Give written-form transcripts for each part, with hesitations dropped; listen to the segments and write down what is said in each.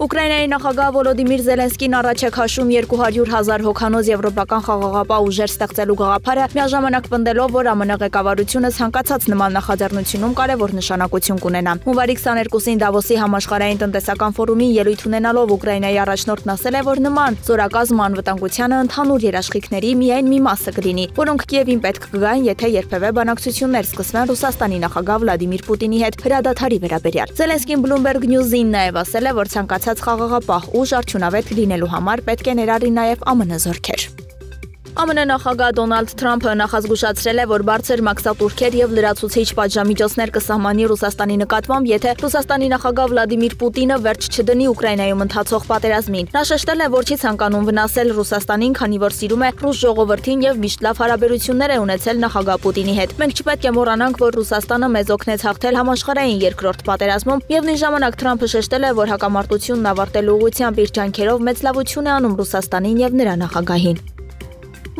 Ուկրաինայի նախագահ Վոլոդիմիր Զելենսկին առաջ է քաշում 200,000 հոգանոց եվրոպական խաղաղապահ ուժեր ստեղծելու գաղափարը, միաժամանակ պնդելով, որ ԱՄՆ ղեկավարությունը ցանկացած նման նախաձեռնությունում կարևոր նշանակություն կունենա։ Հունվարի 22-ին Դավոսի համաշխարհային տնտեսական ֆորումին ելույթ ունենալով Ուկրաինայի առաջնորդն ասել է, որ նման զորակազմ անվտանգությանը ընդհանուր երաշխիքների միայն մի մասը կլինի, որոնք Կիևին պետք կգան, եթե երբևէ բանակցություններ սկսվեն Ռուսաստանի նախագահ Վլադիմիր Պուտինի հետ հրադադարի վերաբերյալ։ Զելենսկին Bloomberg News-ին նաև ասել է, որ ցանկացած խաղաղապահ ուժ արդյունավետ լինելու համար պետք է ներառի նաև ԱՄՆ զորքեր։ ԱՄՆ նախագահ Դոնալդ Թրամփը նախազգուշացրել է, որ բարձր մաքսատուրքեր եւ լրացուցիչ պատժամիջոցներ կսահմանի Ռուսաստանի նկատմամբ, եթե Ռուսաստանի նախագահ Վլադիմիր Պուտինը վերջ չդնի Ուկրաինայում ընթացող պատերազմին։ Նա շեշտել է, որ չի ցանկանում վնասել Ռուսաստանին, քանի որ սիրում է ռուս ժողովրդին եւ միշտ լավ հարաբերություններ է ունեցել նախագահ Պուտինի հետ։ Մենք չպետք է մոռանանք, որ Ռուսաստանը մեզ օգնեց հաղթել համաշխարհային երկրորդ պատերազմում, եւ նույն ժամանակ Թրամփը շեշտել է, որ հակամարտությունն ավարտելու ուղղությամբ իր ջանքերով մեծ լավություն է անում Ռուսաստանին եւ նրա նախագահին։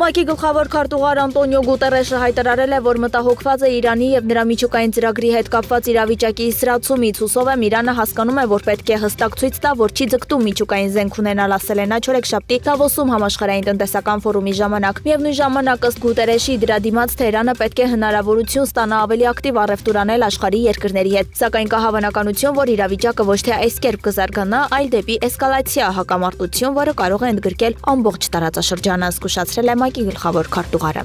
ՄԱԿ-ի գլխավոր քարտուղար Անտոնիո Գուտերեշը հայտարարել է, որ մտահոգված է Իրանի եւ նրա միջուկային ծրագրի հետ կապված իրավիճակի սրացումից, հուսով եմ Իրանը հասկանում է, որ պետք է հստակ ցույց տա, որ չի ձգտում միջուկային զենք ունենալ, ասել է նա չորեքշաբթի Դավոսում համաշխարհային տնտեսական ֆորումի ժամանակ։ Միևնույն ժամանակ ըստ Գուտերեշի դրա դիմաց Թեհրանը պետք է հնարավորություն ստանա ավելի ակտիվ առևտուր անել աշխարհի երկրների հետ, սակայն կա հավանականություն, որ իրավիճակը ոչ թե այս կերպ կզարգանա, այլ դեպի էսկալացիա հակամարտություն, որը կարող է ընդգրկել ամբողջ տարածաշրջանը, զգուշացրել է ՄԱԿ-ի գլխավոր քարտուղարը։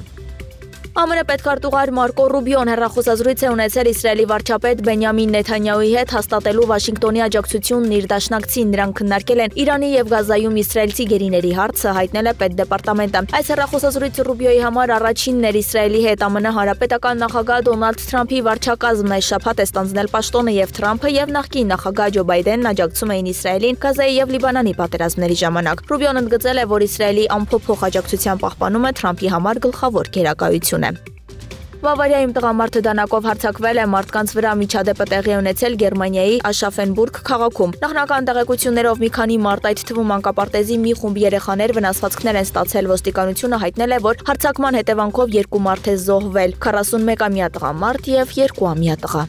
ԱՄՆ պետքարտուղար Մարկո Ռուբիոն հեռախոսազրույց է ունեցել Իսրայելի վարչապետ Բենյամին Նեթանյահուի հետ, հաստատելու Վաշինգտոնի աջակցությունն իր դաշնակցին։ Նրանք քննարկել են Իրանի եւ Գազայում իսրայելցի գերիների հարցը, հայտնել է պետդեպարտամենտը։ Այս հեռախոսազրույցը Ռուբիոյի համար առաջինն էր Իսրայելի հետ։ ԱՄՆ հանրապետական նախագահ Դոնալդ Թրամփի վարչակազմն այս շաբաթ է ստանձնել պաշտոնը, եւ Թրամփը եւ նախկին նախագահ Ջո Բայդենն աջակցում էին Իսրայելին Գազայի եւ Լիբանանի պատերազմների ժամանակ։ Ռուբիոն ընդգծել է, որ Իսրայելի ամփոփող աջակցության պահպանումը Թրամփի համար գլխավոր գերակայություն է։ Բավարիայում տղամարդը դանակով հարձակվել է, մարդկանց վրա միջադեպը տեղի ունեցել Գերմանիայի Աշաֆենբուրգ քաղաքում։ Նախնական տեղեկություններով մի քանի մարդ, այդ թվում մանկապարտեզի մի խումբ երեխաներ վնասվածքներ են ստացել։ Ոստիկանությունը հայտնել է, որ հարձակման հետևանքով 2 մարդ է զոհվել՝ 41-ամյա տղամարդ եւ 2-ամյա տղա։